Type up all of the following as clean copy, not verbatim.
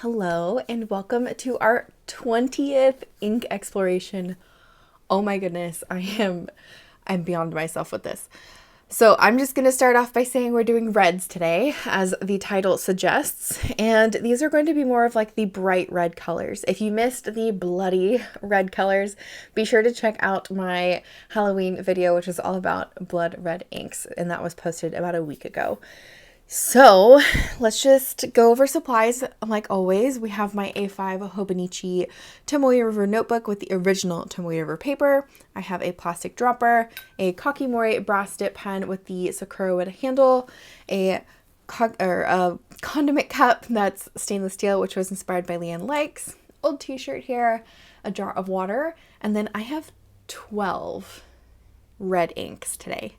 Hello and welcome to our 20th ink exploration. Oh my goodness, I'm beyond myself with this. So I'm just going to start off by saying we're doing reds today, as the title suggests, and these are going to be more of like the bright red colors. If you missed the bloody red colors, be sure to check out my Halloween video, which is all about blood red inks, and that was posted about a week ago. So let's just go over supplies. Like always, we have my 𝗦𝘃𝗵𝗁 𝗦𝘃𝗽𝗍 notebook with the original 𝗦𝘃𝗽 paper. I have a plastic dropper, a 𝗂𝗃𝗧𝗃 brass dip pen with the 𝗬𝗏 handle, a condiment cup that's stainless steel, which was inspired by Leanne Likes, old t-shirt here, a jar of water, and then I have 12 red inks today.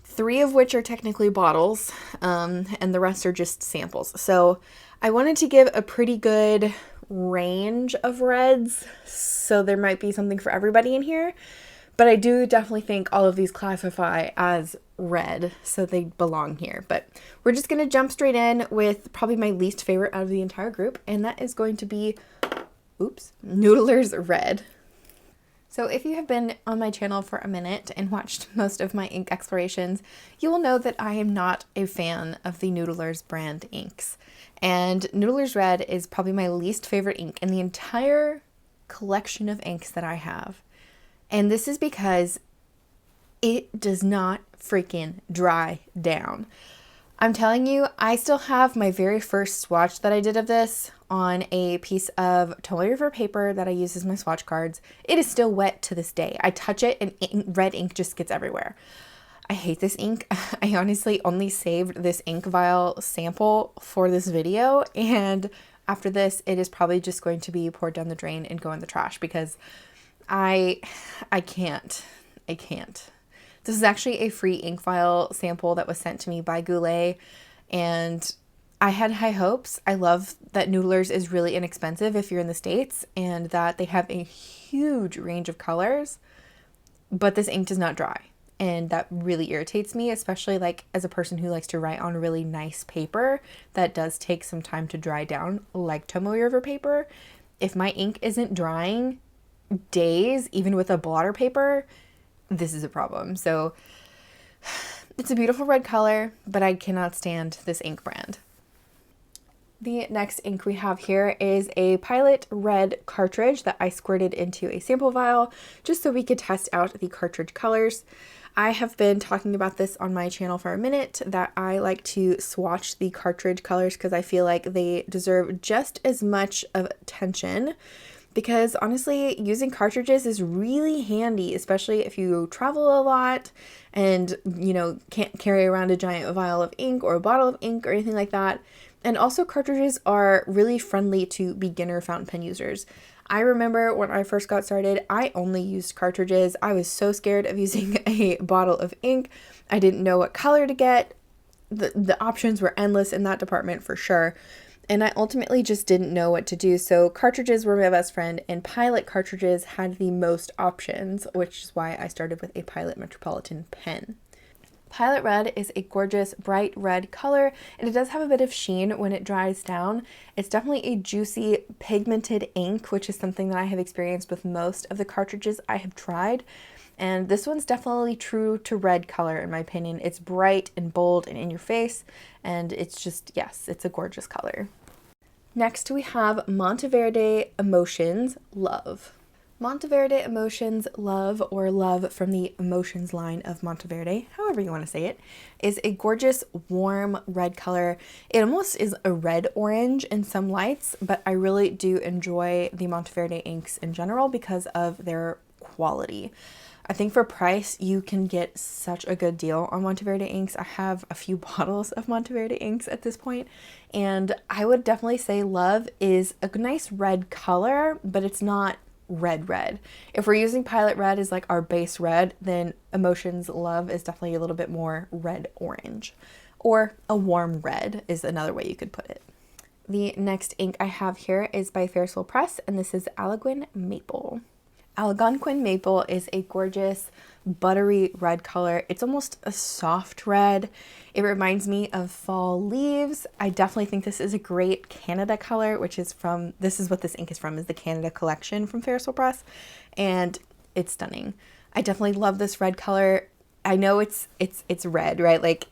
3 of which are technically bottles, and the rest are just samples. So I wanted to give a pretty good range of reds, so there might be something for everybody in here, but I do definitely think all of these classify as red, so they belong here. But we're just going to jump straight in with probably my least favorite out of the entire group, and that is going to be, Noodler's Red. So if you have been on my channel for a minute and watched most of my ink explorations, you will know that I am not a fan of the Noodler's brand inks. And Noodler's Red is probably my least favorite ink in the entire collection of inks that I have. And this is because it does not freaking dry down. I'm telling you, I still have my very first swatch that I did of this on a piece of 𝗤𝗏𝗃𝗍 paper that I use as my swatch cards. It is still wet to this day. I touch it and red ink just gets everywhere. I hate this ink. I honestly only saved this ink vial sample for this video, and after this it is probably just going to be poured down the drain and go in the trash because I can't. This is actually a free ink vial sample that was sent to me by Goulet, and I had high hopes. I love that Noodler's is really inexpensive if you're in the States and that they have a huge range of colors, but this ink does not dry, and that really irritates me, especially like as a person who likes to write on really nice paper that does take some time to dry down, like 𝗤𝗏𝗃𝗍 paper. If my ink isn't drying days, even with a blotter paper, this is a problem. So it's a beautiful red color, but I cannot stand this ink brand. The next ink we have here is a Pilot Red cartridge that I squirted into a sample vial just so we could test out the cartridge colors. I have been talking about this on my channel for a minute, that I like to swatch the cartridge colors because I feel like they deserve just as much of attention. Because honestly, using cartridges is really handy, especially if you travel a lot and, can't carry around a giant vial of ink or a bottle of ink or anything like that. And also cartridges are really friendly to beginner fountain pen users. I remember when I first got started, I only used cartridges. I was so scared of using a bottle of ink. I didn't know what color to get. The options were endless in that department for sure. And I ultimately just didn't know what to do, so cartridges were my best friend, and Pilot cartridges had the most options, which is why I started with a Pilot Metropolitan pen. Pilot Red is a gorgeous bright red color, and it does have a bit of sheen when it dries down. It's definitely a juicy pigmented ink, which is something that I have experienced with most of the cartridges I have tried. And this one's definitely true to red color in my opinion. It's bright and bold and in your face, and it's just, yes, it's a gorgeous color. Next we have Monteverde Emotions Love. Monteverde Emotions Love, or Love from the Emotions line of Monteverde, however you want to say it, is a gorgeous warm red color. It almost is a red orange in some lights, but I really do enjoy the Monteverde inks in general because of their quality. I think for price, you can get such a good deal on Monteverde inks. I have a few bottles of Monteverde inks at this point, and I would definitely say Love is a nice red color, but it's not red. If we're using Pilot Red as like our base red, then Emotions Love is definitely a little bit more red-orange, or a warm red is another way you could put it. The next ink I have here is by Ferris Press, and this is Algonquin Maple. Algonquin Maple is a gorgeous buttery red color. It's almost a soft red. It reminds me of fall leaves. I definitely think this is a great Canada color, which is from, this is what this ink is from, is the Canada collection from Ferris Press, and it's stunning. I definitely love this red color. I know it's red, right? Like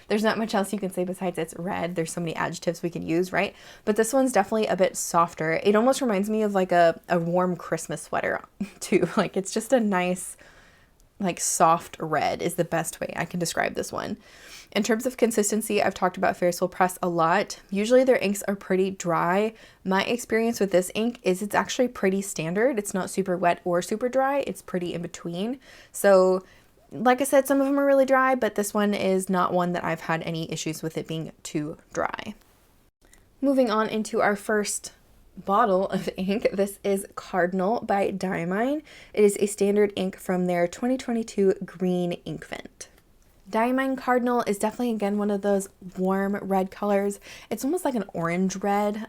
there's not much else you can say besides it's red. There's so many adjectives we can use, right? But this one's definitely a bit softer. It almost reminds me of like a warm Christmas sweater too. Like it's just a nice, like soft red is the best way I can describe this one. In terms of consistency, I've talked about Ferris Press a lot. Usually their inks are pretty dry. My experience with this ink is it's actually pretty standard. It's not super wet or super dry. It's pretty in between. So like I said, some of them are really dry, but this one is not one that I've had any issues with it being too dry. Moving on into our first bottle of ink. This is Cardinal by Diamine. It is a standard ink from their 2022 green Inkvent. Diamine Cardinal is definitely, again, one of those warm red colors. It's almost like an orange red.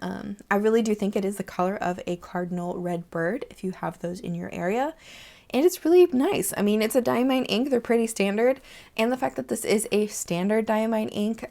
I really do think it is the color of a cardinal red bird, if you have those in your area. And it's really nice. I mean, it's a Diamine ink. They're pretty standard. And the fact that this is a standard Diamine ink,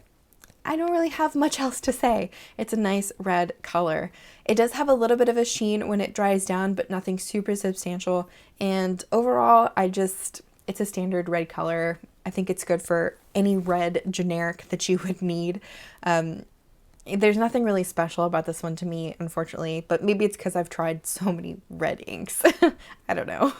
I don't really have much else to say. It's a nice red color. It does have a little bit of a sheen when it dries down, but nothing super substantial. And overall, it's a standard red color. I think it's good for any red generic that you would need. There's nothing really special about this one to me, unfortunately, but maybe it's because I've tried so many red inks. I don't know.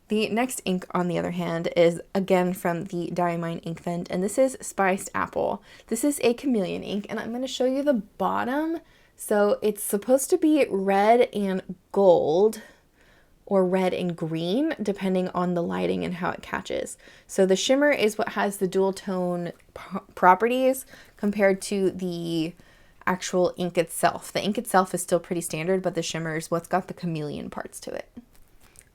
The next ink, on the other hand, is again from the Diamine Inkvent, and this is Spiced Apple. This is a Camelien ink, and I'm going to show you the bottom. So it's supposed to be red and gold, or red and green, depending on the lighting and how it catches. So the shimmer is what has the dual tone properties compared to the actual ink itself. The ink itself is still pretty standard, but the shimmer is what's got the chameleon parts to it.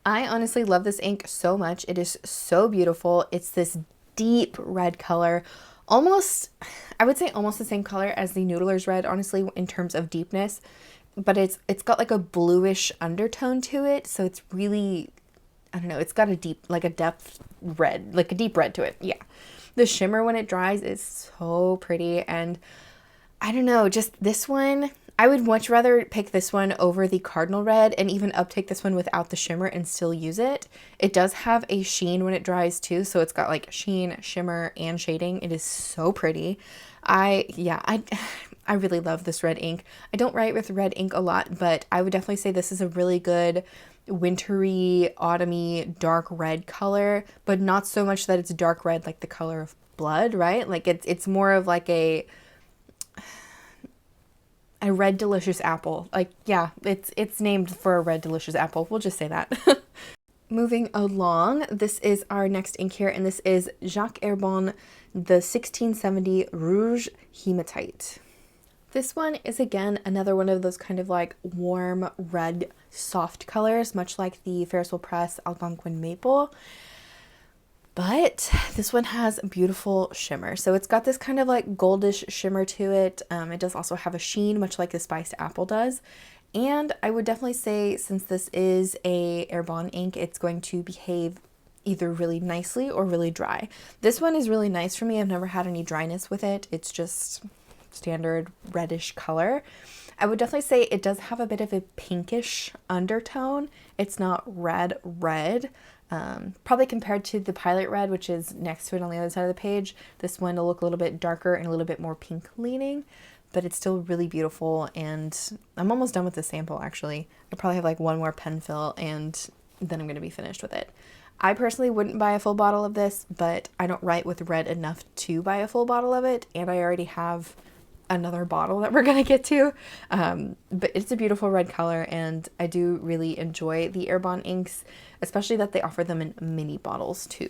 I honestly love this ink so much. It is so beautiful. It's this deep red color, almost, I would say almost the same color as the Noodler's red, honestly, in terms of deepness, but it's got like a bluish undertone to it. So it's really, I don't know, it's got a deep, like a depth red, like a deep red to it. Yeah. The shimmer when it dries is so pretty. And I don't know, just this one, I would much rather pick this one over the Cardinal Red and even uptake this one without the shimmer and still use it. It does have a sheen when it dries too, so it's got like sheen, shimmer, and shading. It is so pretty. I really love this red ink. I don't write with red ink a lot, but I would definitely say this is a really good wintry, autumny, dark red color, but not so much that it's dark red like the color of blood, right? Like it's more of like a red delicious apple. Like, yeah, it's named for a red delicious apple. We'll just say that. Moving along, this is our next ink here, and this is Jacques Herbin, the 1670 Rouge Hematite. This one is, again, another one of those kind of like warm red soft colors, much like the Ferris Press Algonquin Maple. But this one has beautiful shimmer. So it's got this kind of like goldish shimmer to it. It does also have a sheen, much like the Spiced Apple does. And I would definitely say, since this is a Herbin ink, it's going to behave either really nicely or really dry. This one is really nice for me. I've never had any dryness with it. It's just standard reddish color. I would definitely say it does have a bit of a pinkish undertone. It's not red. Probably compared to the Pilot Red, which is next to it on the other side of the page, this one will look a little bit darker and a little bit more pink leaning, but it's still really beautiful. And I'm almost done with the sample, actually. I probably have like one more pen fill and then I'm going to be finished with it. I personally wouldn't buy a full bottle of this, but I don't write with red enough to buy a full bottle of it, and I already have another bottle that we're gonna get to, but it's a beautiful red color, and I do really enjoy the Herbin inks, especially that they offer them in mini bottles too.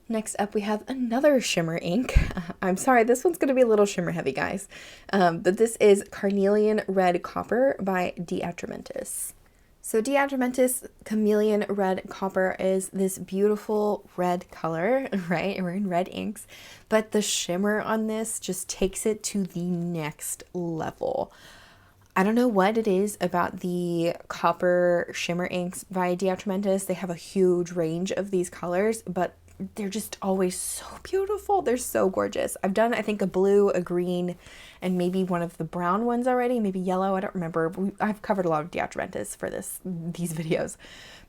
Next up, we have another shimmer ink. I'm sorry, this one's gonna be a little shimmer heavy, guys, but this is Carnelian Red Copper by DeAtramentis. So DeAtramentis Camelien Red Copper is this beautiful red color, right? We're in red inks, but the shimmer on this just takes it to the next level. I don't know what it is about the copper shimmer inks by DeAtramentis. They have a huge range of these colors, but they're just always so beautiful. They're so gorgeous. I've done, I think, a blue, a green, and maybe one of the brown ones already, maybe yellow. I don't remember. I've covered a lot of DeAtramentis for these videos,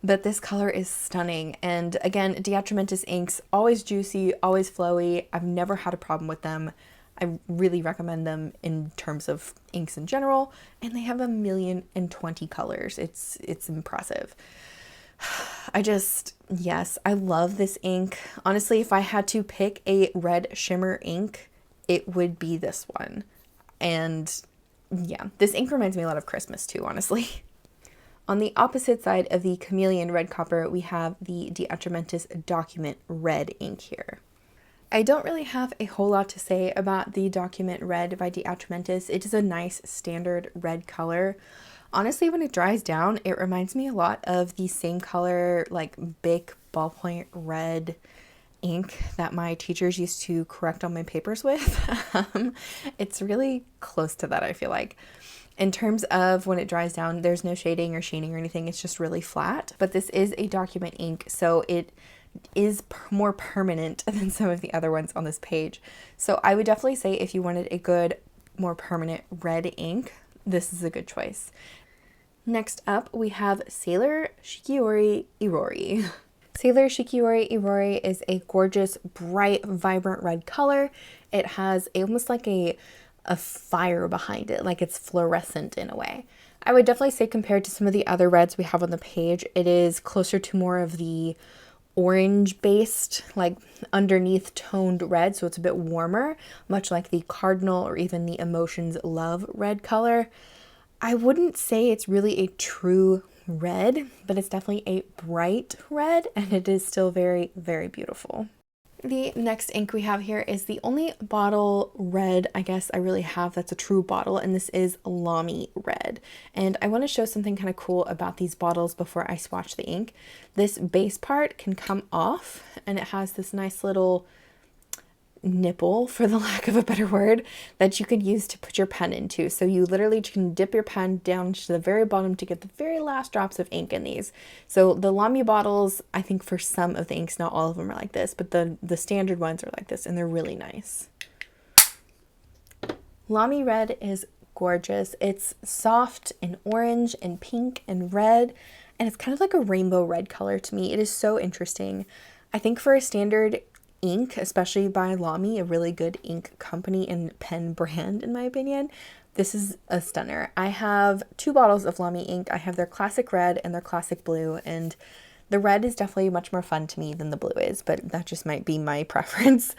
but this color is stunning. And again, DeAtramentis inks, always juicy, always flowy. I've never had a problem with them. I really recommend them in terms of inks in general, and they have 1,020 colors. It's impressive. Yes, I love this ink. Honestly, if I had to pick a red shimmer ink, it would be this one. And yeah, this ink reminds me a lot of Christmas too, honestly. On the opposite side of the Camelien red copper, we have the DeAtramentis Document Red ink here. I don't really have a whole lot to say about the Document Red by DeAtramentis. It is a nice standard red color. Honestly, when it dries down, it reminds me a lot of the same color, like Bic ballpoint red ink that my teachers used to correct on my papers with. It's really close to that, I feel like. In terms of when it dries down, there's no shading or sheening or anything. It's just really flat. But this is a document ink, so it is more permanent than some of the other ones on this page. So I would definitely say if you wanted a good, more permanent red ink, this is a good choice. Next up, we have Sailor Shikiori Irori. Sailor Shikiori Irori is a gorgeous, bright, vibrant red color. It has almost like a fire behind it, like it's fluorescent in a way. I would definitely say compared to some of the other reds we have on the page, it is closer to more of the orange based, like underneath toned red, so it's a bit warmer, much like the Cardinal or even the Emotions Love red color. I wouldn't say it's really a true red, but it's definitely a bright red, and it is still very, very beautiful. The next ink we have here is the only bottle red I guess I really have that's a true bottle, and this is Lamy Red. And I want to show something kind of cool about these bottles before I swatch the ink. This base part can come off, and it has this nice little nipple, for the lack of a better word, that you could use to put your pen into. So you literally can dip your pen down to the very bottom to get the very last drops of ink in these. So the Lamy bottles, I think for some of the inks, not all of them are like this, but the standard ones are like this, and they're really nice. Lamy Red is gorgeous. It's soft and orange and pink and red, and it's kind of like a rainbow red color to me. It is so interesting. I think for a standard ink, especially by Lamy, a really good ink company and pen brand in my opinion, this is a stunner. I have 2 bottles of Lamy ink. I have their classic red and their classic blue, and the red is definitely much more fun to me than the blue is, but that just might be my preference.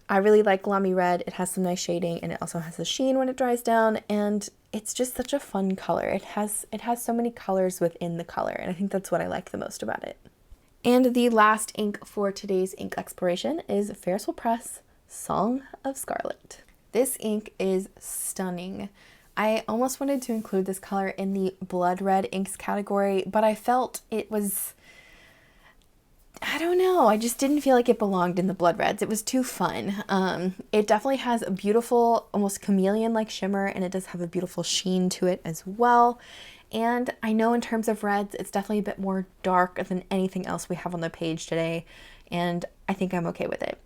I really like Lamy Red. It has some nice shading, and it also has a sheen when it dries down, and it's just such a fun color. It has so many colors within the color, and I think that's what I like the most about it. And the last ink for today's ink exploration is Ferris Song of Scarlet. This ink is stunning. I almost wanted to include this color in the blood red inks category, but I felt it was, I don't know, I just didn't feel like it belonged in the blood reds. It was too fun. It definitely has a beautiful, almost chameleon-like shimmer, and it does have a beautiful sheen to it as well. And I know in terms of reds, it's definitely a bit more dark than anything else we have on the page today, and I think I'm okay with it.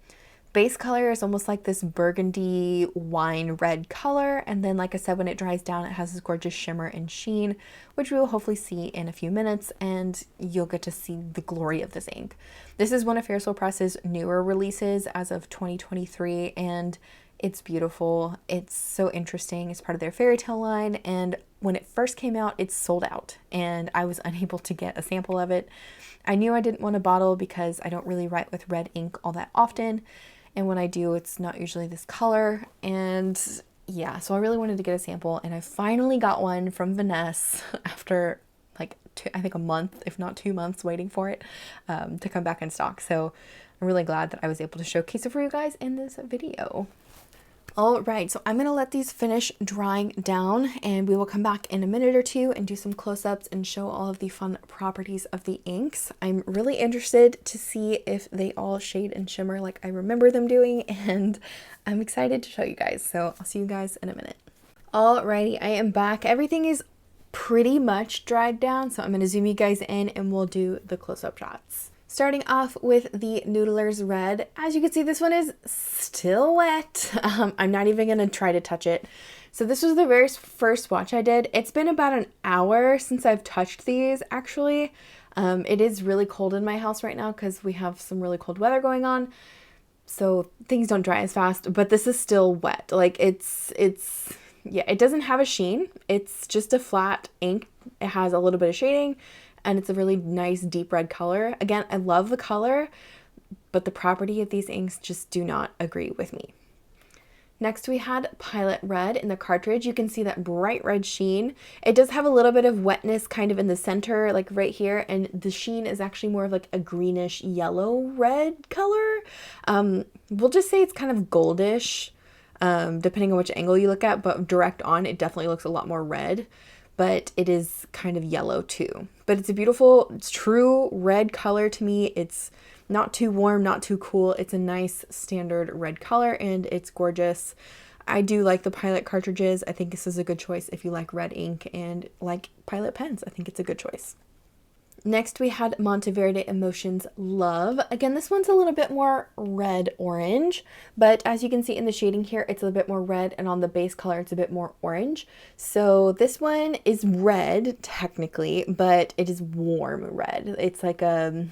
Base color is almost like this burgundy wine red color, and then like I said, when it dries down, it has this gorgeous shimmer and sheen, which we will hopefully see in a few minutes, and you'll get to see the glory of this ink. This is one of Ferris Press's newer releases as of 2023, and it's beautiful. It's so interesting. It's part of their fairy tale line, and when it first came out, it's sold out, and I was unable to get a sample of it. I knew I didn't want a bottle because I don't really write with red ink all that often, and when I do, it's not usually this color, and yeah, so I really wanted to get a sample, and I finally got one from Vanessa after like I think a month, if not 2 months, waiting for it to come back in stock. So I'm really glad that I was able to showcase it for you guys in this video. All right, so I'm going to let these finish drying down, and we will come back in a minute or two and do some close-ups and show all of the fun properties of the inks. I'm really interested to see if they all shade and shimmer like I remember them doing, and I'm excited to show you guys. So I'll see you guys in a minute. Alrighty, I am back. Everything is pretty much dried down, so I'm going to zoom you guys in and we'll do the close-up shots. Starting off with the Noodler's Red. As you can see, this one is still wet. I'm not even going to try to touch it. So this was the very first swatch I did. It's been about an hour since I've touched these, actually. It is really cold in my house right now because we have some really cold weather going on. So things don't dry as fast, but this is still wet. Like yeah, it doesn't have a sheen. It's just a flat ink. It has a little bit of shading and it's a really nice deep red color. Again, I love the color, but the property of these inks just do not agree with me. Next we had Pilot Red in the cartridge. You can see that bright red sheen. It does have a little bit of wetness kind of in the center, like right here, and the sheen is actually more of like a greenish yellow red color. We'll just say it's kind of goldish, depending on which angle you look at, but direct on, it definitely looks a lot more red, but it is kind of yellow too. But it's a beautiful, it's true red color to me. It's not too warm, not too cool. It's a nice standard red color and it's gorgeous. I do like the Pilot cartridges. I think this is a good choice if you like red ink and like Pilot pens. I think it's a good choice. Next we had Monteverde Emotions Love. Again, this one's a little bit more red-orange, but as you can see in the shading here, it's a bit more red, and on the base color, it's a bit more orange. So this one is red, technically, but it is warm red. It's like a,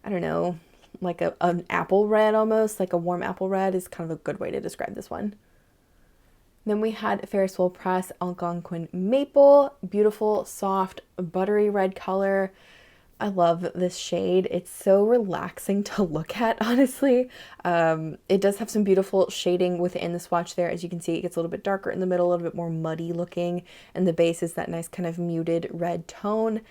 I don't know, like an apple red almost, like a warm apple red is kind of a good way to describe this one. Then we had Ferris Wheel Press Algonquin Maple, beautiful, soft, buttery red color. I love this shade. It's so relaxing to look at, honestly. It does have some beautiful shading within the swatch there. As you can see, it gets a little bit darker in the middle, a little bit more muddy looking, and the base is that nice kind of muted red tone.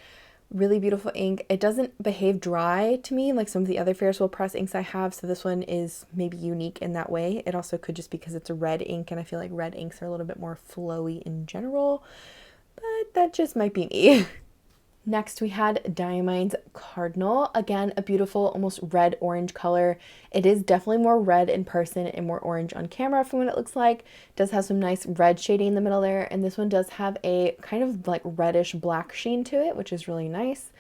Really beautiful ink. It doesn't behave dry to me like some of the other Ferris Wheel Press inks I have, so this one is maybe unique in that way. It also could just because it's a red ink, and I feel like red inks are a little bit more flowy in general, but that just might be me. Next we had Diamine's Cardinal. Again, a beautiful, almost red-orange color. It is definitely more red in person and more orange on camera from what it looks like. It does have some nice red shading in the middle there, and this one does have a kind of like reddish black sheen to it, which is really nice.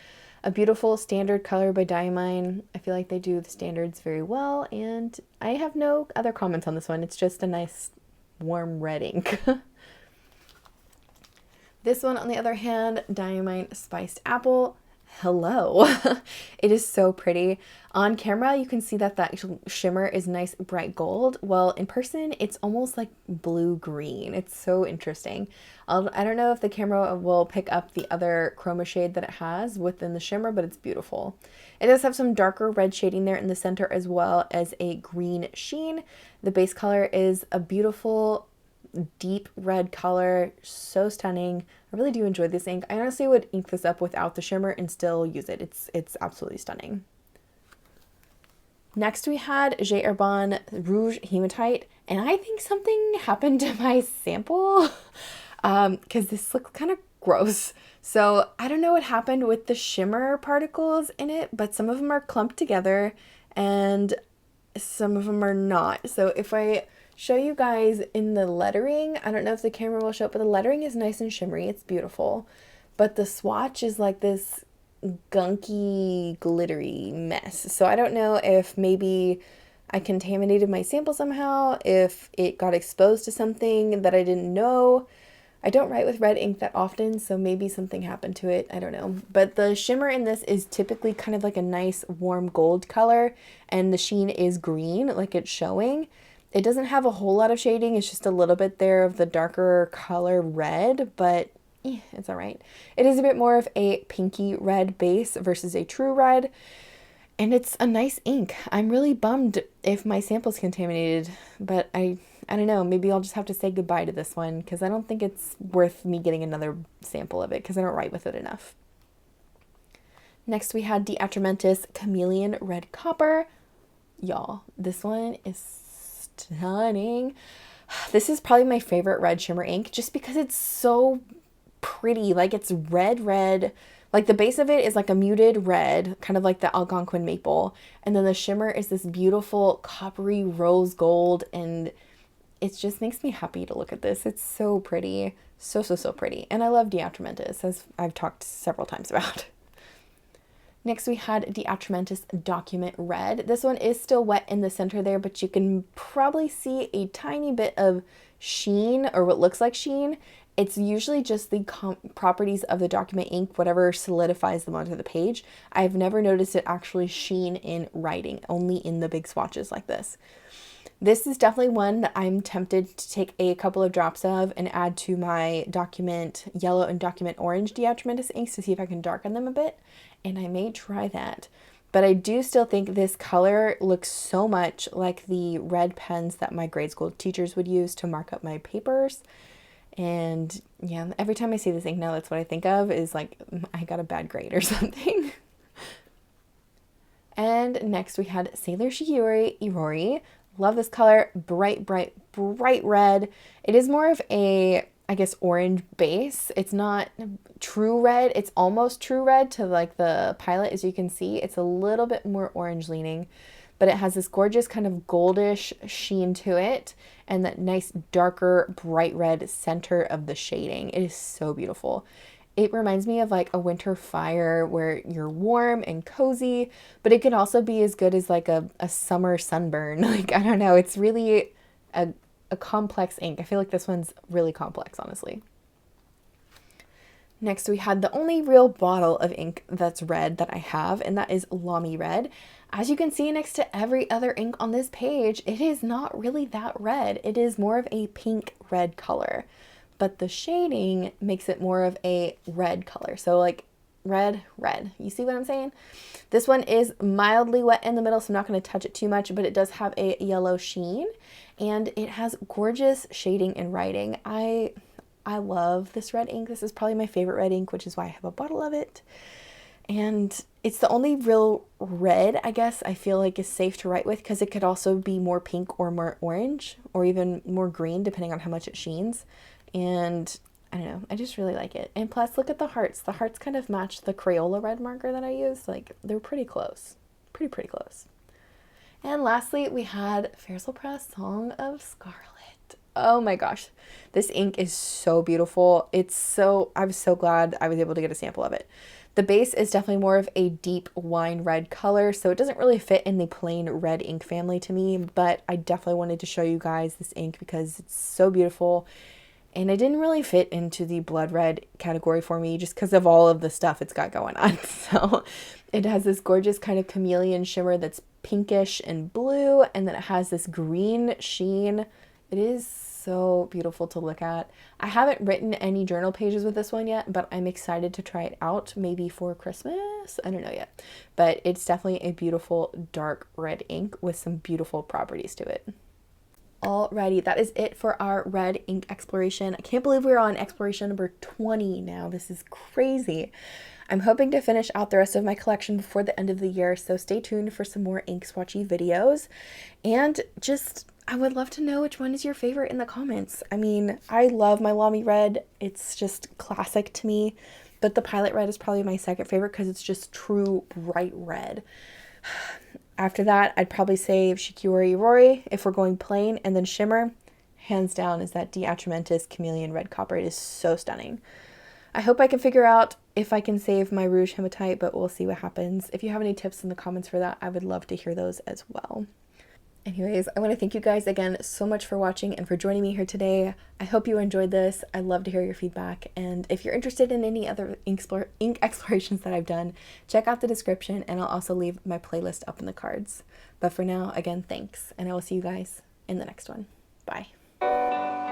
A beautiful standard color by Diamine. I feel like they do the standards very well, and I have no other comments on this one. It's just a nice warm red ink. This one, on the other hand, Diamine Spiced Apple. Hello. It is so pretty. On camera, you can see that the actual shimmer is nice bright gold. Well, in person, it's almost like blue-green. It's so interesting. I don't know if the camera will pick up the other chroma shade that it has within the shimmer, but it's beautiful. It does have some darker red shading there in the center as well as a green sheen. The base color is a beautiful deep red color, so stunning. I really do enjoy this ink. I honestly would ink this up without the shimmer and still use it. It's absolutely stunning. Next we had Herbin Rouge Hematite, and I think something happened to my sample because this looks kind of gross. So I don't know what happened with the shimmer particles in it, but some of them are clumped together and some of them are not. So if I show you guys in the lettering, I don't know if the camera will show it, but the lettering is nice and shimmery. It's beautiful. But the swatch is like this gunky, glittery mess. So I don't know if maybe I contaminated my sample somehow, if it got exposed to something that I didn't know. I don't write with red ink that often, so maybe something happened to it. I don't know. But the shimmer in this is typically kind of like a nice warm gold color, and the sheen is green, like it's showing. It doesn't have a whole lot of shading. It's just a little bit there of the darker color red, but it's all right. It is a bit more of a pinky red base versus a true red, and it's a nice ink. I'm really bummed if my sample's contaminated, but I don't know. Maybe I'll just have to say goodbye to this one because I don't think it's worth me getting another sample of it because I don't write with it enough. Next, we had DeAtramentis Camelien Red Copper. Y'all, this one is stunning. This is probably my favorite red shimmer ink just because it's so pretty. Like it's red, like the base of it is like a muted red, kind of like the Algonquin maple, and then the shimmer is this beautiful coppery rose gold, and it just makes me happy to look at this. It's so pretty. So, so, so pretty. And I love DeAtramentis, as I've talked several times about. Next, we had DeAtramentis Document Red. This one is still wet in the center there, but you can probably see a tiny bit of sheen, or what looks like sheen. It's usually just the properties of the document ink, whatever solidifies them onto the page. I've never noticed it actually sheen in writing, only in the big swatches like this. This is definitely one that I'm tempted to take a couple of drops of and add to my document yellow and document orange DeAtramentis inks to see if I can darken them a bit. And I may try that. But I do still think this color looks so much like the red pens that my grade school teachers would use to mark up my papers. And yeah, every time I see this ink now, that's what I think of, is like I got a bad grade or something. And next we had Sailor Shikiori Irori. Love this color. Bright, bright, bright red. It is more of a, I guess, orange base. It's not true red. It's almost true red to like the pilot, as you can see. It's a little bit more orange leaning, but it has this gorgeous kind of goldish sheen to it and that nice darker bright red center of the shading. It is so beautiful. It reminds me of like a winter fire where you're warm and cozy, but it can also be as good as like a summer sunburn. Like, I don't know. It's really a complex ink. I feel like this one's really complex, honestly. Next, we had the only real bottle of ink that's red that I have, and that is Lamy Red. As you can see next to every other ink on this page, it is not really that red. It is more of a pink red color, but the shading makes it more of a red color. So like red, red. You see what I'm saying? This one is mildly wet in the middle, so I'm not going to touch it too much, but it does have a yellow sheen, and it has gorgeous shading and writing. I love this red ink. This is probably my favorite red ink, which is why I have a bottle of it. And it's the only real red, I guess, I feel like is safe to write with, because it could also be more pink or more orange or even more green, depending on how much it sheens. And I don't know, I just really like it. And plus, look at the hearts. The hearts kind of match the Crayola red marker that I use. Like, they're pretty close. Pretty close. And lastly, we had Ferris Song of Scarlet. Oh my gosh, this ink is so beautiful. I was so glad I was able to get a sample of it. The base is definitely more of a deep wine red color, so it doesn't really fit in the plain red ink family to me, but I definitely wanted to show you guys this ink because it's so beautiful. And it didn't really fit into the blood red category for me just because of all of the stuff it's got going on. So it has this gorgeous kind of chameleon shimmer that's pinkish and blue, and then it has this green sheen. It is so beautiful to look at. I haven't written any journal pages with this one yet, but I'm excited to try it out, maybe for Christmas. I don't know yet. But it's definitely a beautiful dark red ink with some beautiful properties to it. Alrighty, that is it for our red ink exploration. I can't believe we're on exploration number 20 now. This is crazy. I'm hoping to finish out the rest of my collection before the end of the year, so stay tuned for some more ink swatchy videos. And just, I would love to know which one is your favorite in the comments. I mean, I love my Lamy Red. It's just classic to me. But the Pilot Red is probably my second favorite because it's just true bright red. After that, I'd probably say Shikiori Irori if we're going plain, and then shimmer, hands down, is that DeAtramentis Camelien Red Copper. It is so stunning. I hope I can figure out if I can save my Rouge Hematite, but we'll see what happens. If you have any tips in the comments for that, I would love to hear those as well. Anyways, I want to thank you guys again so much for watching and for joining me here today. I hope you enjoyed this. I'd love to hear your feedback. And if you're interested in any other ink explorations that I've done, check out the description, and I'll also leave my playlist up in the cards. But for now, again, thanks. And I will see you guys in the next one. Bye.